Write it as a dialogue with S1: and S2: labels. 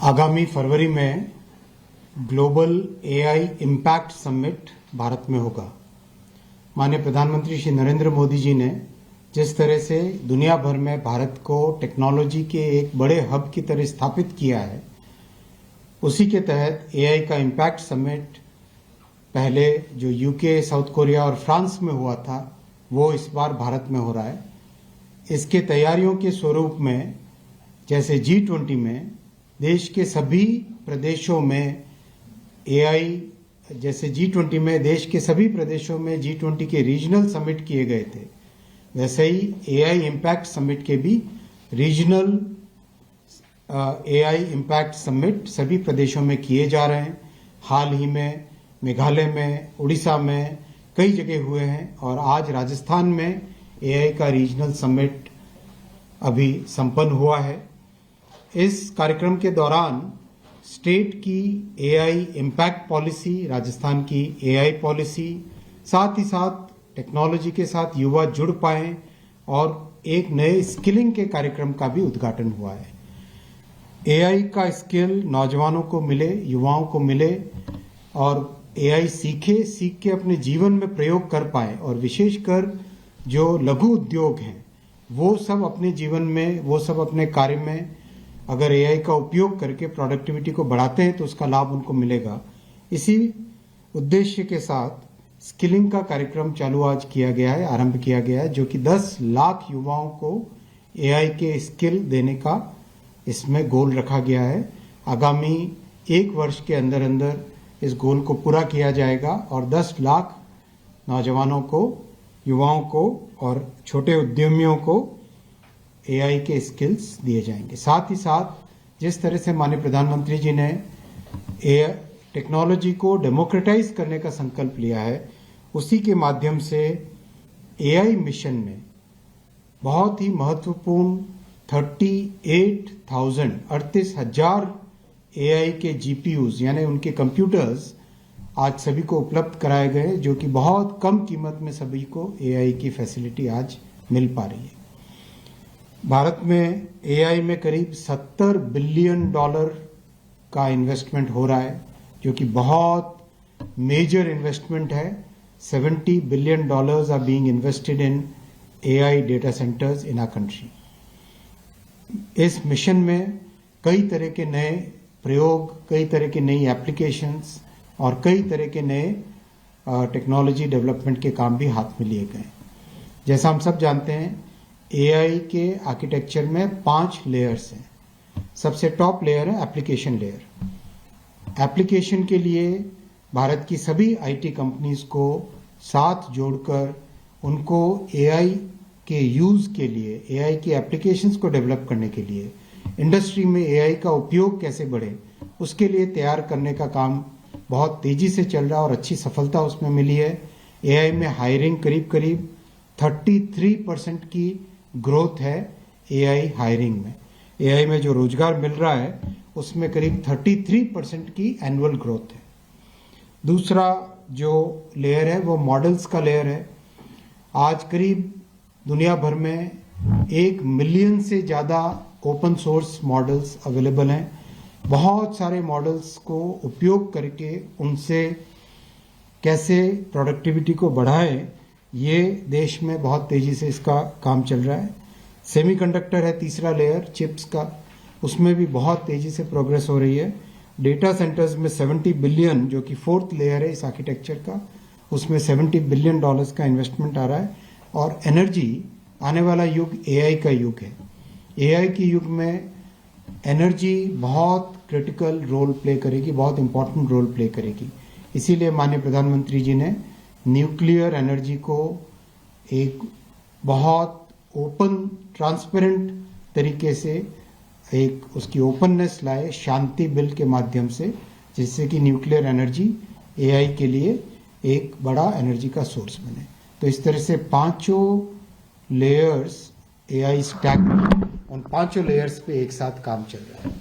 S1: आगामी फरवरी में global AI impact summit Bharat में होगा। माननीय प्रधानमंत्री श्री नरेंद्र मोदी जी ने जिस तरह से दुनिया भर में भारत को टेक्नोलॉजी के एक बड़े हब की तरह स्थापित किया है, उसी के तहत एआई का इम्पैक्ट समिट पहले जो यूके, साउथ कोरिया और फ्रांस में हुआ था, वो इस बार भारत में हो रहा है। इसके तैयारियों के स्वरूप में जैसे G20 में देश के सभी प्रदेशों में एआई, जैसे G20 में देश के सभी प्रदेशों में G20 के रीजनल समिट किए गए थे, वैसे ही एआई इम्पैक्ट समिट के भी रीजनल एआई इम्पैक्ट समिट सभी प्रदेशों में किए जा रहे हैं। हाल ही में मेघालय में, उड़ीसा में कई जगह हुए हैं और आज राजस्थान में एआई का रीजनल समिट अभी संपन्न हुआ है। इस कार्यक्रम के दौरान स्टेट की एआई इम्पैक्ट पॉलिसी, राजस्थान की एआई पॉलिसी, साथ ही साथ टेक्नोलॉजी के साथ युवा जुड़ पाएं और एक नए स्किलिंग के कार्यक्रम का भी उद्घाटन हुआ है। एआई का स्किल नौजवानों को मिले, युवाओं को मिले और एआई सीख के अपने जीवन में प्रयोग कर पाए और विशेषकर जो लघु उद्योग हैं वो सब अपने जीवन में, वो सब अपने कार्य में अगर एआई का उपयोग करके प्रोडक्टिविटी को बढ़ाते हैं तो उसका लाभ उनको मिलेगा। इसी उद्देश्य के साथ स्किलिंग का कार्यक्रम चालू आज किया गया है, आरंभ किया गया है, जो कि 10 लाख युवाओं को एआई के स्किल देने का इसमें गोल रखा गया है। आगामी 1 वर्ष के अंदर अंदर इस गोल को पूरा किया जाएगा और 10 लाख नौजवानों को, युवाओं को और छोटे उद्यमियों को एआई के स्किल्स दिए जाएंगे। साथ ही साथ जिस तरह से माननीय प्रधानमंत्री जी ने टेक्नोलॉजी को डेमोक्रेटाइज करने का संकल्प लिया है, उसी के माध्यम से एआई मिशन में बहुत ही महत्वपूर्ण 38,000 एआई के जीपीयूज यानी उनके कंप्यूटर्स आज सभी को उपलब्ध कराए गए, जो कि बहुत कम कीमत में सभी को एआई की फैसिलिटी आज मिल पा रही है। भारत में एआई में करीब $70 बिलियन का इन्वेस्टमेंट हो रहा है, जो कि बहुत मेजर इन्वेस्टमेंट है। $70 billion are being invested in AI data centres in our country. इस मिशन में कई तरह के नए प्रयोग, कई तरह की नई एप्लीकेशंस और कई तरह के नए टेक्नोलॉजी डेवलपमेंट के काम भी हाथ में लिए गए। जैसा हम सब जानते हैं, एआई के आर्किटेक्चर में 5 लेयर्स हैं। सबसे टॉप लेयर है एप्लीकेशन लेयर। एप्लीकेशन के लिए भारत की सभी आईटी कंपनीज को साथ जोड़कर उनको एआई के यूज के लिए, एआई की एप्लीकेशंस को डेवलप करने के लिए, इंडस्ट्री में एआई का उपयोग कैसे बढ़े, उसके लिए तैयार करने का काम बहुत तेजी से चल रहा है और अच्छी सफलता उसमें मिली है। एआई में हायरिंग करीब 33% की ग्रोथ है एआई हायरिंग में। एआई में जो रोजगार मिल रहा है उसमें करीब 33% की एनुअल ग्रोथ है। दूसरा जो लेयर है वो मॉडल्स का लेयर है। आज करीब दुनिया भर में 1 मिलियन से ज़्यादा ओपन सोर्स मॉडल्स अवेलेबल हैं। बहुत सारे मॉडल्स को उपयोग करके उनसे कैसे प्रोडक्टिविटी को बढ़ाएं, ये देश में बहुत तेजी से इसका काम चल रहा है। सेमीकंडक्टर है तीसरा लेयर, चिप्स का, उसमें भी बहुत तेजी से प्रोग्रेस हो रही है। डेटा सेंटर्स में $70 बिलियन, जो कि 4th लेयर है इस आर्किटेक्चर का, उसमें $70 बिलियन का इन्वेस्टमेंट आ रहा है। और एनर्जी, आने वाला युग एआई का युग है। एआई के युग में एनर्जी बहुत क्रिटिकल रोल प्ले करेगी, बहुत इंपॉर्टेंट रोल प्ले करेगी। इसीलिए माननीय प्रधानमंत्री जी ने न्यूक्लियर एनर्जी को एक बहुत ओपन, ट्रांसपेरेंट तरीके से एक उसकी ओपननेस लाए शांति बिल के माध्यम से, जिससे कि न्यूक्लियर एनर्जी एआई के लिए एक बड़ा एनर्जी का सोर्स बने। तो इस तरह से 5 लेयर्स एआई स्टैक, उन 5 लेयर्स पे एक साथ काम चल रहा है।